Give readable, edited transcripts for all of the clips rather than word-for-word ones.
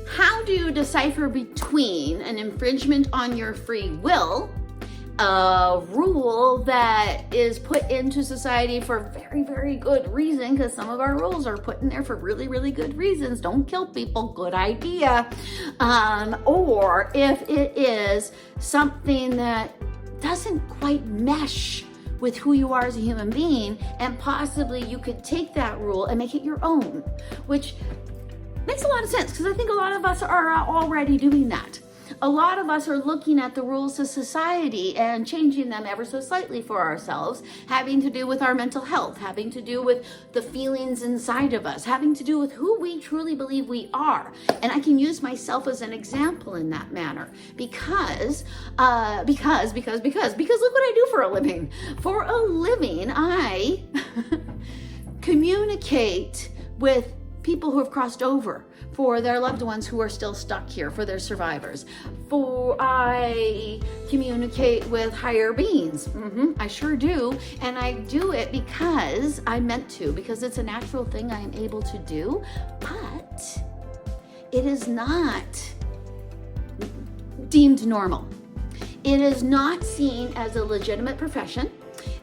how do you decipher between an infringement on your free will, a rule that is put into society for very, very good reason, because some of our rules are put in there for really, really good reasons. Don't kill people, good idea. Or if it is something that doesn't quite mesh with who you are as a human being, and possibly you could take that rule and make it your own, which makes a lot of sense, because I think a lot of us are already doing that. A lot of us are looking at the rules of society and changing them ever so slightly for ourselves, having to do with our mental health, having to do with the feelings inside of us, having to do with who we truly believe we are. And I can use myself as an example in that manner because look what I do for a living. For a living, I communicate with people who have crossed over, for their loved ones who are still stuck here, for their survivors. I communicate with higher beings. I sure do. And I do it because I meant to, because it's a natural thing I am able to do, but it is not deemed normal. It is not seen as a legitimate profession.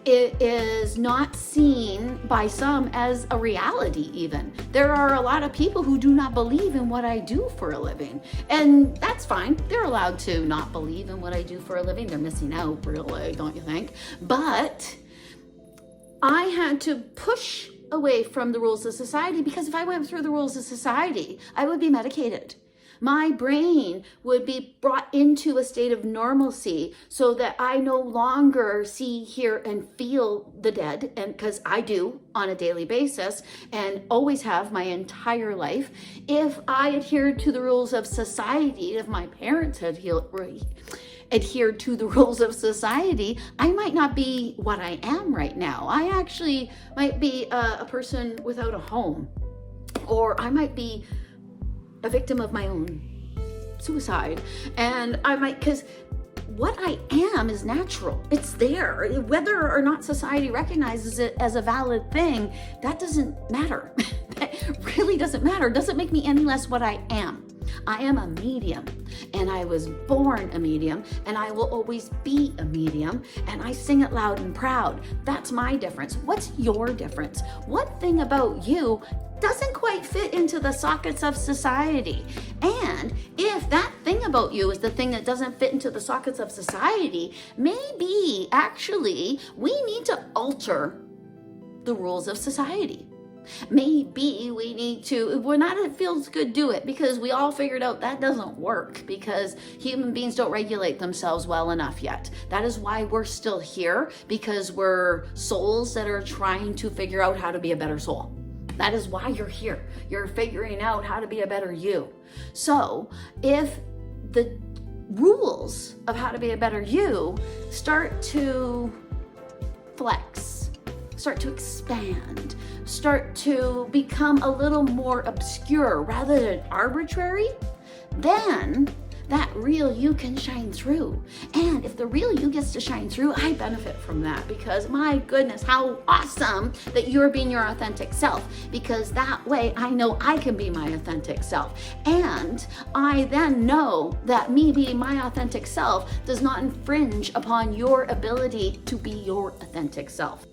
It is not seen by some as a reality even. There are a lot of people who do not believe in what I do for a living. And that's fine. They're allowed to not believe in what I do for a living. They're missing out, really, don't you think? But I had to push away from the rules of society, because if I went through the rules of society, I would be medicated. My brain would be brought into a state of normalcy so that I no longer see, hear, and feel the dead, and because I do on a daily basis and always have my entire life. If I adhered to the rules of society, if my parents had adhered to the rules of society, I might not be what I am right now. I actually might be a person without a home, or I might be a victim of my own suicide. And I might, because what I am is natural. It's there. Whether or not society recognizes it as a valid thing, that doesn't matter. That really doesn't matter. It doesn't make me any less what I am. I am a medium, and I was born a medium, and I will always be a medium, and I sing it loud and proud. That's my difference. What's your difference? What thing about you doesn't quite fit into the sockets of society? And if that thing about you is the thing that doesn't fit into the sockets of society, maybe actually we need to alter the rules of society. Maybe we need to, when not it feels good, do it, because we all figured out that doesn't work, because human beings don't regulate themselves well enough yet. That is why we're still here, because we're souls that are trying to figure out how to be a better soul. That is why you're here. You're figuring out how to be a better you. So if the rules of how to be a better you start to flex, start to expand, start to become a little more obscure rather than arbitrary, then that real you can shine through. And if the real you gets to shine through, I benefit from that, because my goodness, how awesome that you're being your authentic self, because that way I know I can be my authentic self. And I then know that me being my authentic self does not infringe upon your ability to be your authentic self.